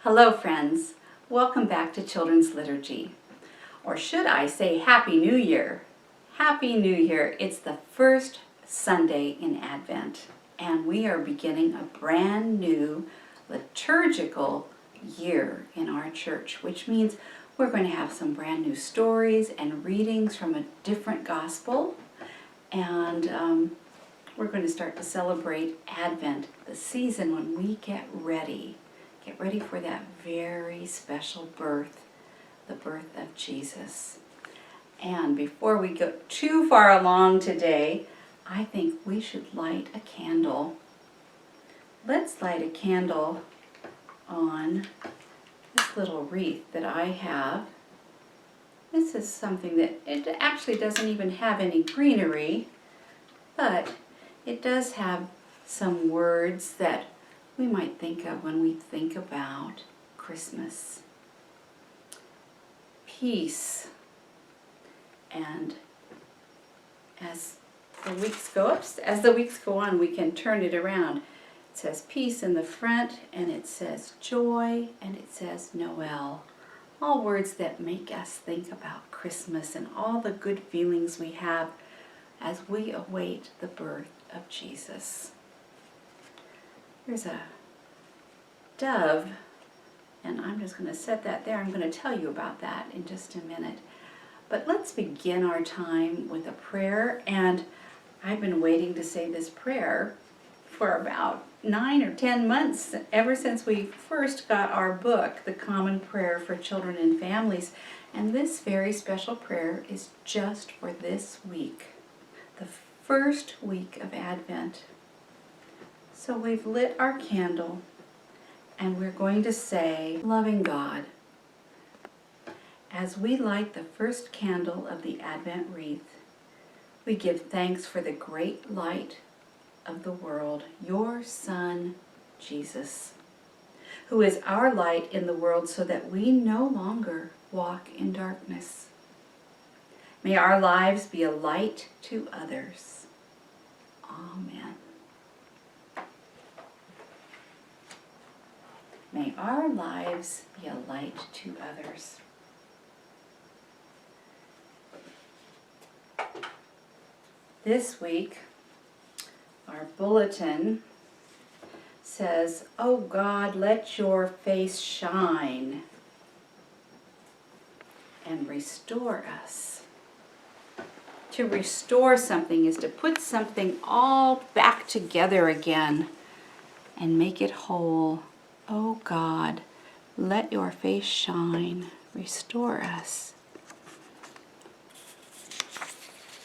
Hello friends, welcome back to Children's Liturgy. Or should I say Happy New Year? Happy New Year! It's the first Sunday in Advent and we are beginning a brand new liturgical year in our church, which means we're going to have some brand new stories and readings from a different gospel, and we're going to start to celebrate Advent, the season when we get ready for that very special birth, the birth of Jesus. And before we go too far along today, I think we should light a candle. Let's light a candle on this little wreath that I have. This is something that it actually doesn't even have any greenery, but it does have some words that we might think of when we think about Christmas. Peace. And as the weeks go on, we can turn it around. It says peace in the front, and it says joy, and it says Noel. All words that make us think about Christmas and all the good feelings we have as we await the birth of Jesus. There's a dove, and I'm just going to set that there. I'm going to tell you about that in just a minute. But let's begin our time with a prayer, and I've been waiting to say this prayer for about 9 or 10 months, ever since we first got our book, The Common Prayer for Children and Families. And this very special prayer is just for this week, the first week of Advent. So we've lit our candle, and we're going to say, Loving God, as we light the first candle of the Advent wreath, we give thanks for the great light of the world, your Son, Jesus, who is our light in the world so that we no longer walk in darkness. May our lives be a light to others. Amen. May our lives be a light to others. This week, our bulletin says, "Oh God, let your face shine and restore us." To restore something is to put something all back together again and make it whole. Oh God, let your face shine, restore us.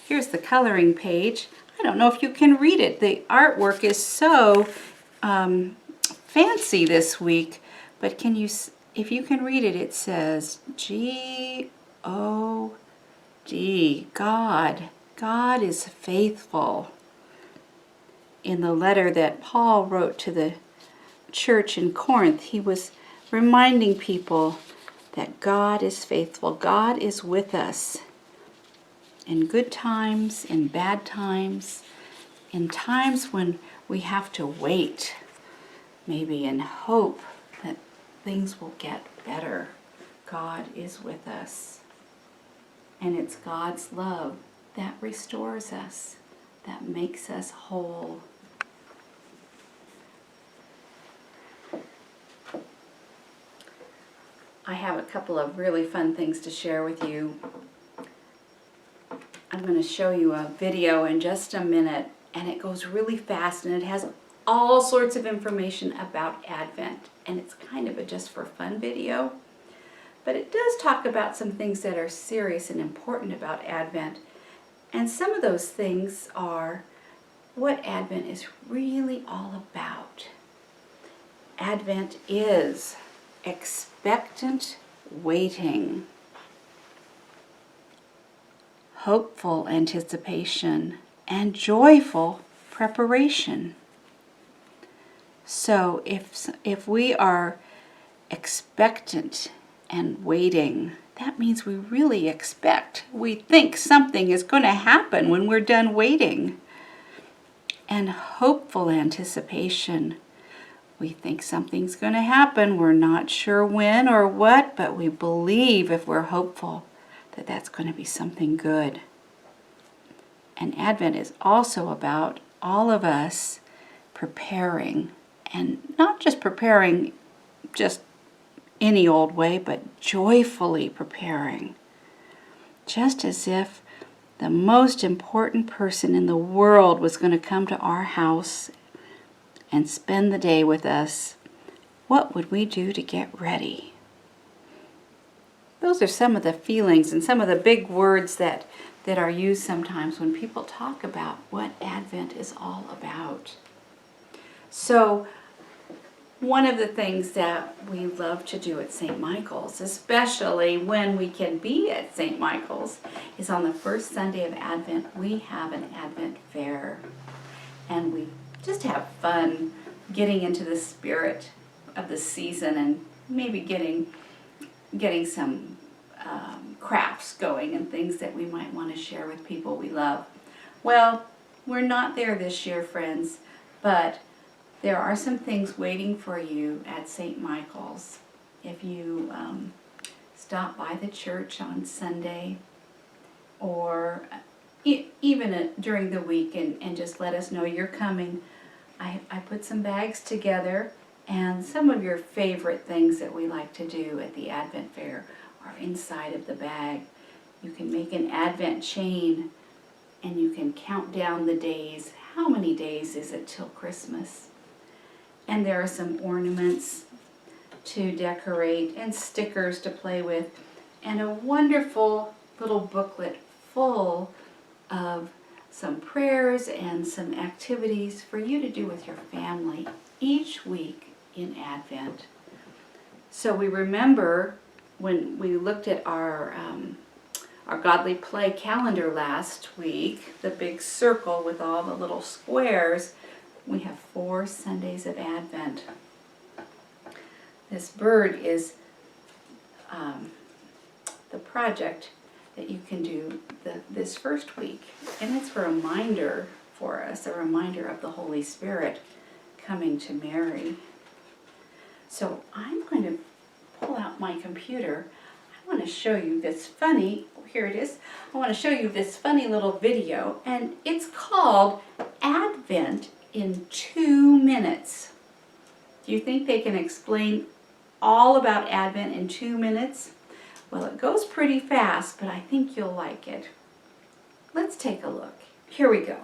Here's the coloring page. I don't know if you can read it. The artwork is so fancy this week, but if you can read it, it says G-O-D, God. God is faithful. In the letter that Paul wrote to the church in Corinth, he was reminding people that God is faithful. God is with us in good times, in bad times, in times when we have to wait, maybe in hope that things will get better. God is with us. And it's God's love that restores us, that makes us whole. I have a couple of really fun things to share with you. I'm going to show you a video in just a minute, and it goes really fast, and it has all sorts of information about Advent, and it's kind of a just for fun video. But it does talk about some things that are serious and important about Advent, and some of those things are what Advent is really all about. Advent is expectant waiting, hopeful anticipation, and joyful preparation. So if we are expectant and waiting, that means we really expect. We think something is going to happen when we're done waiting. And hopeful anticipation, We think something's going to happen. We're not sure when or what, but we believe, if we're hopeful, that that's going to be something good. And Advent is also about all of us preparing, and not just preparing just any old way, but joyfully preparing. Just as if the most important person in the world was going to come to our house and spend the day with us, what would we do to get ready? Those are some of the feelings and some of the big words that are used sometimes when people talk about what Advent is all about. So, one of the things that we love to do at St. Michael's, especially when we can be at St. Michael's, is on the first Sunday of Advent, we have an Advent fair. And we just have fun getting into the spirit of the season and maybe getting some crafts going and things that we might want to share with people we love. Well, we're not there this year, friends, but there are some things waiting for you at St. Michael's. If you stop by the church on Sunday, or even during the week, and just let us know you're coming. I put some bags together, and some of your favorite things that we like to do at the Advent Fair are inside of the bag. You can make an Advent chain, and you can count down the days. How many days is it till Christmas? And there are some ornaments to decorate and stickers to play with, and a wonderful little booklet full of some prayers and some activities for you to do with your family each week in Advent. So we remember when we looked at our Godly Play calendar last week, the big circle with all the little squares, we have 4 Sundays of Advent. This bird is the project that you can do this first week. And it's a reminder for us, a reminder of the Holy Spirit coming to Mary. So I'm going to pull out my computer. I want to show you this funny, here it is. I want to show you this funny little video, and it's called Advent in 2 minutes. Do you think they can explain all about Advent in 2 minutes? Well, it goes pretty fast, but I think you'll like it. Let's take a look. Here we go.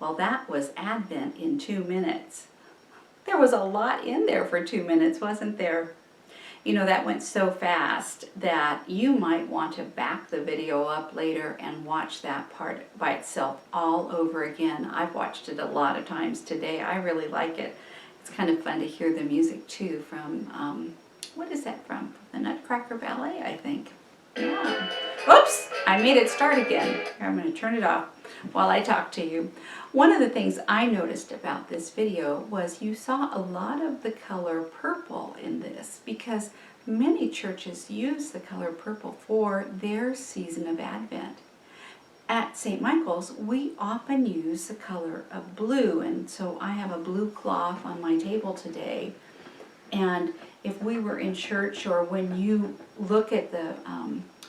Well, that was Advent in 2 minutes. There was a lot in there for 2 minutes, wasn't there? You know, that went so fast that you might want to back the video up later and watch that part by itself all over again. I've watched it a lot of times today. I really like it. It's kind of fun to hear the music too from, what is that from? The Nutcracker Ballet, I think. Yeah. Oops! I made it start again. I'm going to turn it off while I talk to you. One of the things I noticed about this video was you saw a lot of the color purple in this because many churches use the color purple for their season of Advent. At St. Michael's, we often use the color of blue, and so I have a blue cloth on my table today. And if we were in church, or when you look at the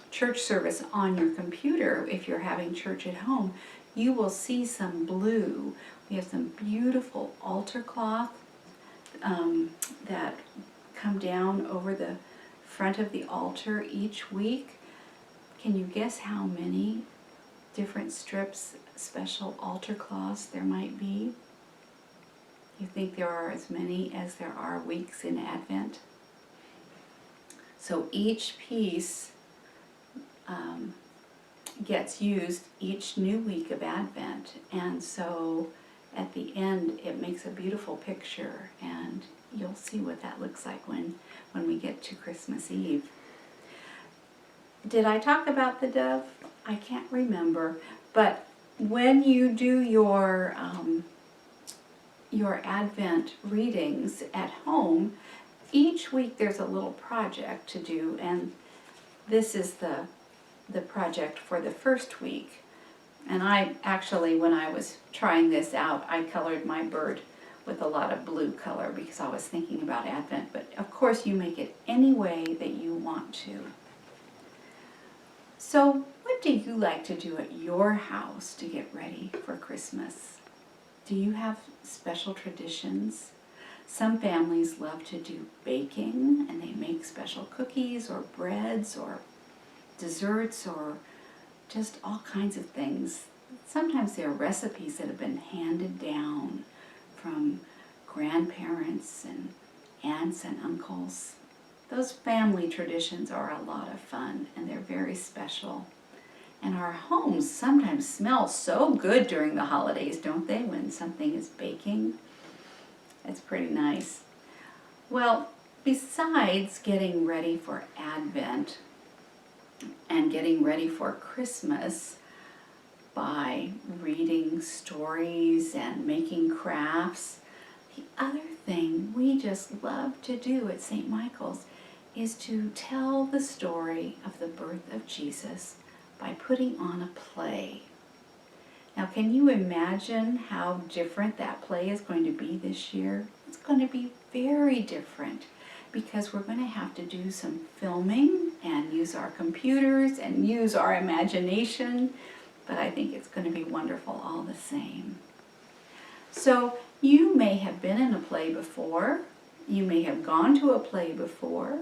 church service on your computer, if you're having church at home, you will see some blue. We have some beautiful altar cloth that come down over the front of the altar each week. Can you guess how many different strips, special altar cloths there might be? You think there are as many as there are weeks in Advent? So each piece gets used each new week of Advent, and so at the end it makes a beautiful picture, and you'll see what that looks like when we get to Christmas Eve. Did I talk about the dove? I can't remember, but when you do your Advent readings at home, each week there's a little project to do, and this is the project for the first week. And I actually, when I was trying this out, I colored my bird with a lot of blue color because I was thinking about Advent, but of course you make it any way that you want to. So what do you like to do at your house to get ready for Christmas? Do you have special traditions? Some families love to do baking, and they make special cookies or breads or desserts or just all kinds of things. Sometimes there are recipes that have been handed down from grandparents and aunts and uncles. Those family traditions are a lot of fun, and they're very special. And our homes sometimes smell so good during the holidays, don't they, when something is baking? It's pretty nice. Well, besides getting ready for Advent and getting ready for Christmas by reading stories and making crafts, the other thing we just love to do at St. Michael's is to tell the story of the birth of Jesus by putting on a play. Now, can you imagine how different that play is going to be this year? It's going to be very different because we're going to have to do some filming and use our computers and use our imagination, but I think it's going to be wonderful all the same. So you may have been in a play before. You may have gone to a play before.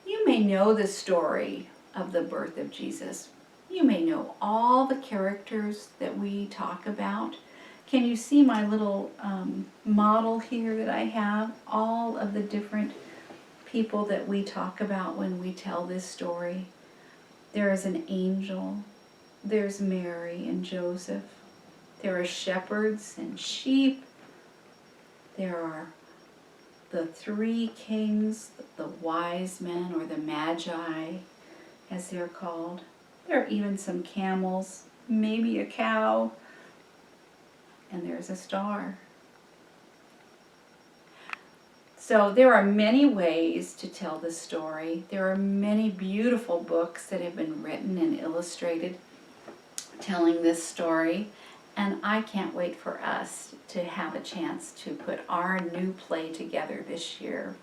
You may know the story of the birth of Jesus. You may know all the characters that we talk about. Can you see my little model here that I have? All of the different people that we talk about when we tell this story. There is an angel. There's Mary and Joseph. There are shepherds and sheep. There are the three kings, the wise men, or the magi, as they're called. There are even some camels, maybe a cow, and there's a star. So there are many ways to tell the story. There are many beautiful books that have been written and illustrated telling this story, and I can't wait for us to have a chance to put our new play together this year.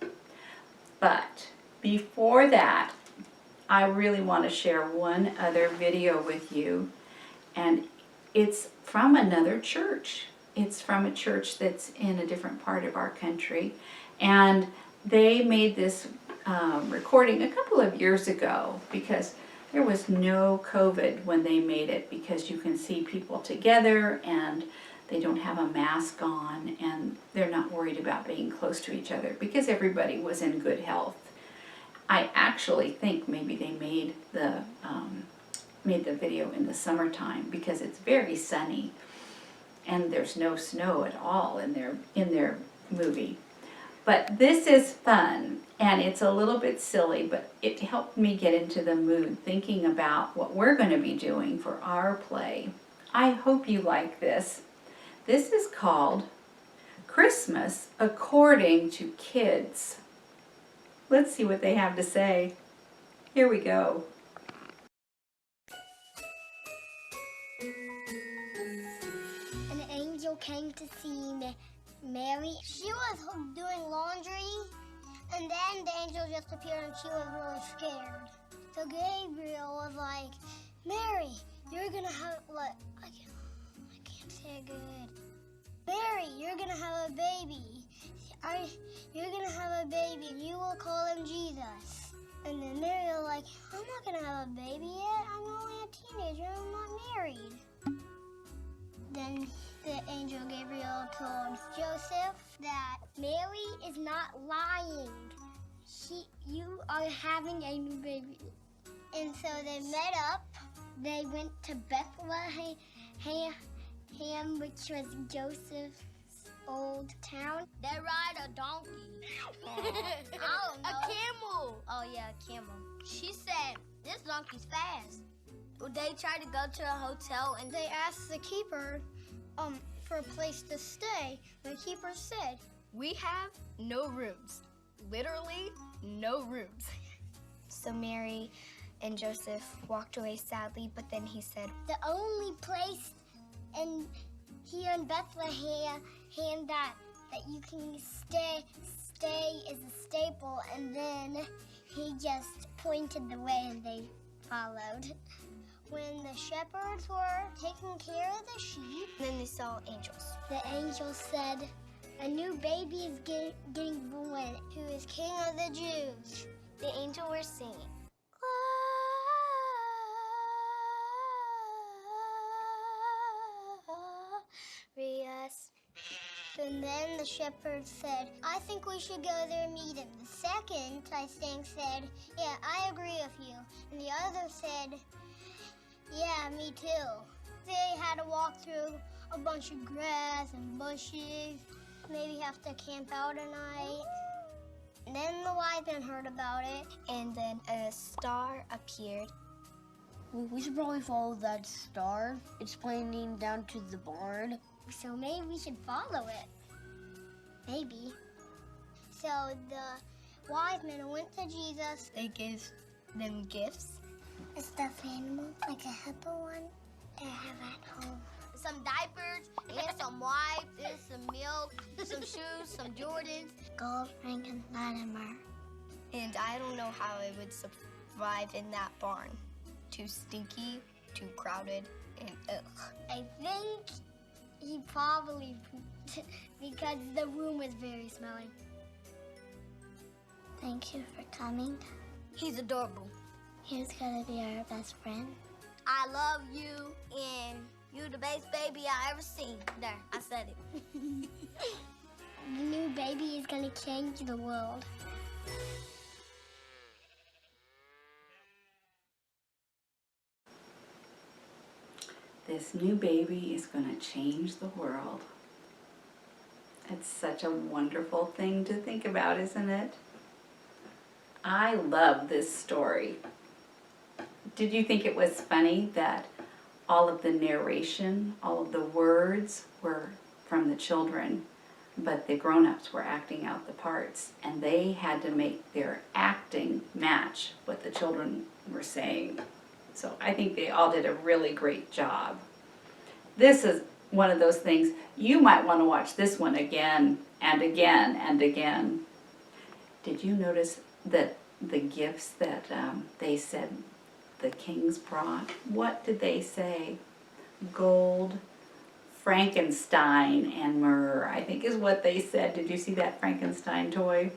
But before that, I really want to share one other video with you, and it's from another church. It's from a church that's in a different part of our country, and they made this recording a couple of years ago because There was no COVID when they made it because you can see people together and they don't have a mask on and they're not worried about being close to each other because everybody was in good health. I actually think maybe they made the video in the summertime because it's very sunny and there's no snow at all in their movie. But this is fun, and it's a little bit silly, but it helped me get into the mood thinking about what we're going to be doing for our play. I hope you like this. This is called Christmas According to Kids. Let's see what they have to say. Here we go. An angel came to see Mary. She was doing laundry, and then the angel just appeared and she was really scared. So Gabriel was like, Mary, you're gonna have, I can't say it good. Mary, you're gonna have a baby. You're gonna have a baby, and you will call him Jesus. And then Mary was like, I'm not gonna have a baby yet. I'm only a teenager. I'm not married. Then the angel Gabriel told Joseph that Mary is not lying. You are having a new baby. And so they met up. They went to Bethlehem, which was Joseph's old town. They ride a donkey. I don't know. A camel. Oh yeah, a camel. She said, this donkey's fast. They tried to go to a hotel and they asked the keeper for a place to stay. The keeper said, we have no rooms. Literally, no rooms. So Mary and Joseph walked away sadly, but then he said, the only place here in Bethlehem that you can stay is a stable, and then he just pointed the way and they followed. When the shepherds were taking care of the sheep, then they saw angels. The angel said, a new baby is getting born, who is King of the Jews. The angel were singing. And then the shepherd said, I think we should go there and meet him. The second, I think, said, yeah, I agree with you. And the other said, yeah, me too. They had to walk through a bunch of grass and bushes, maybe have to camp out a night. And then the wise men heard about it. And then a star appeared. We should probably follow that star. It's pointing down to the barn. So maybe we should follow it. Maybe. So the wise men went to Jesus. They gave them gifts. A stuffed animal, like a hippo one, that I have at home. Some diapers, and some wipes, and some milk, some shoes, some Jordans. Gold, frankincense, and myrrh. And I don't know how it would survive in that barn. Too stinky, too crowded, and ugh. I think he probably pooped because the room was very smelly. Thank you for coming. He's adorable. He's gonna be our best friend. I love you, and you're the best baby I ever seen. There, I said it. The new baby is gonna change the world. This new baby is going to change the world. It's such a wonderful thing to think about, isn't it? I love this story. Did you think it was funny that all of the narration, all of the words were from the children, but the grown-ups were acting out the parts, and they had to make their acting match what the children were saying. So I think they all did a really great job. This is one of those things, you might want to watch this one again and again and again. Did you notice that the gifts that they said the kings brought, what did they say? Gold, Frankenstein, and myrrh, I think is what they said. Did you see that Frankenstein toy?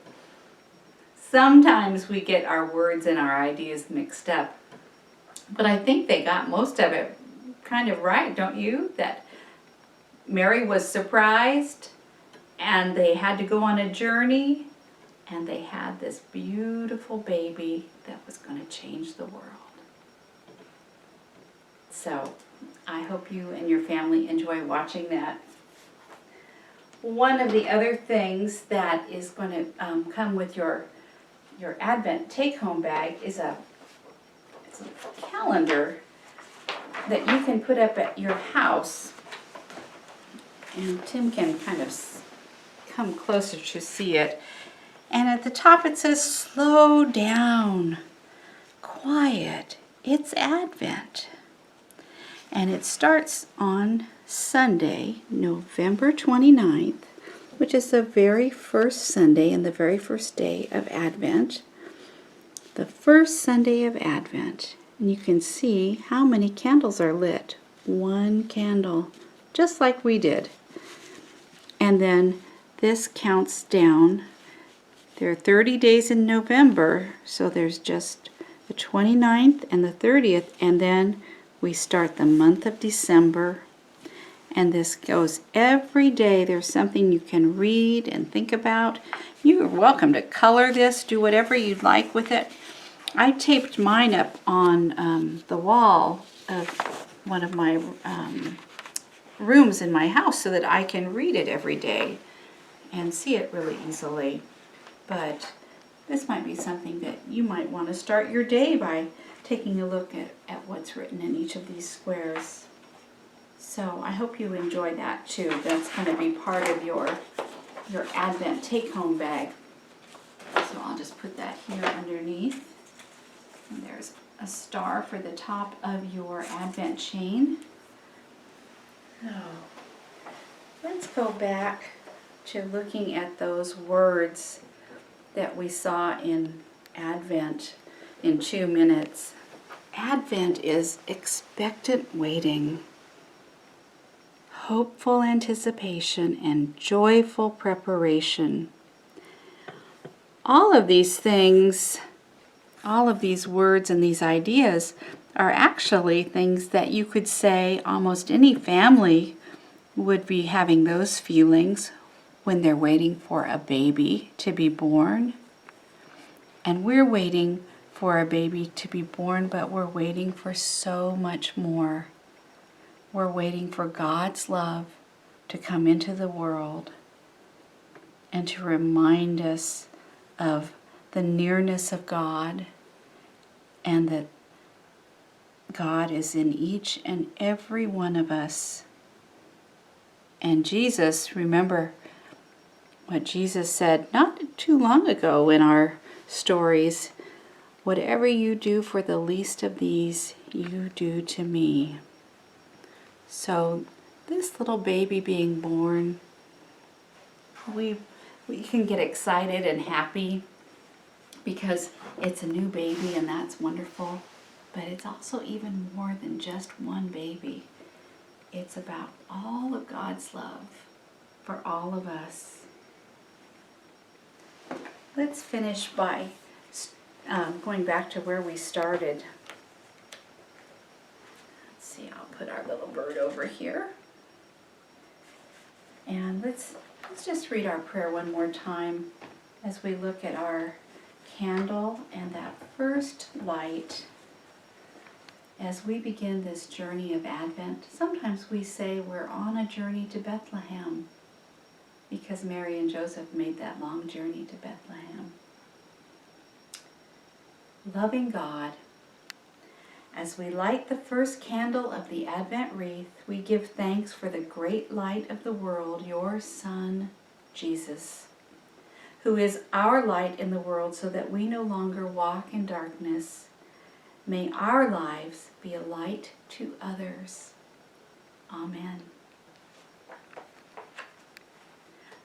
Sometimes we get our words and our ideas mixed up. But I think they got most of it kind of right, don't you? That Mary was surprised, and they had to go on a journey, and they had this beautiful baby that was going to change the world. So I hope you and your family enjoy watching that. One of the other things that is going to come with your Advent take-home bag is it's a calendar that you can put up at your house. And Tim can kind of come closer to see it. And at the top it says, slow down, quiet, it's Advent. And it starts on Sunday, November 29th, which is the very first Sunday and the very first day of Advent. The first Sunday of Advent. And you can see how many candles are lit. One candle, just like we did. And then this counts down. There are 30 days in November, so there's just the 29th and the 30th, and then we start the month of December. And this goes every day. There's something you can read and think about. You are welcome to color this, do whatever you'd like with it. I taped mine up on the wall of one of my rooms in my house so that I can read it every day and see it really easily. But this might be something that you might want to start your day by taking a look at what's written in each of these squares. So I hope you enjoy that too. That's going to be part of your Advent take-home bag. So I'll just put that here underneath. And there's a star for the top of your Advent chain. So let's go back to looking at those words that we saw in Advent in 2 minutes. Advent is expectant waiting, hopeful anticipation, and joyful preparation. All of these things, all of these words and these ideas are actually things that you could say almost any family would be having those feelings when they're waiting for a baby to be born. And we're waiting for a baby to be born, but we're waiting for so much more. We're waiting for God's love to come into the world and to remind us of the nearness of God, and that God is in each and every one of us. And Jesus, remember what Jesus said not too long ago in our stories, whatever you do for the least of these, you do to me. So this little baby being born, we can get excited and happy because it's a new baby, and that's wonderful. But it's also even more than just one baby. It's about all of God's love for all of us. Let's finish by going back to where we started. Let's see, I'll put our little bird over here. And let's just read our prayer one more time as we look at our candle and that first light. As we begin this journey of Advent, sometimes we say we're on a journey to Bethlehem because Mary and Joseph made that long journey to Bethlehem. Loving God, as we light the first candle of the Advent wreath, we give thanks for the great light of the world, your Son, Jesus, who is our light in the world so that we no longer walk in darkness. May our lives be a light to others. Amen.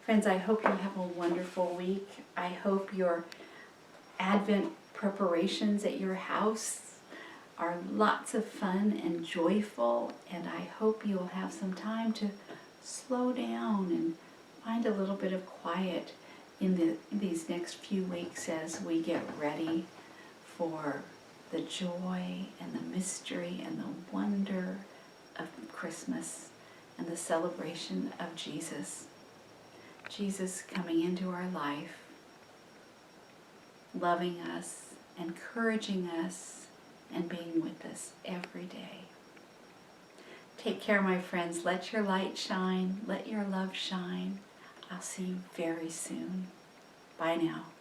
Friends, I hope you have a wonderful week. I hope your Advent preparations at your house are lots of fun and joyful, and I hope you'll have some time to slow down and find a little bit of quiet in these next few weeks as we get ready for the joy and the mystery and the wonder of Christmas and the celebration of Jesus. Jesus coming into our life, loving us, encouraging us, and being with us every day. Take care, my friends. Let your light shine. Let your love shine. I'll see you very soon. Bye now.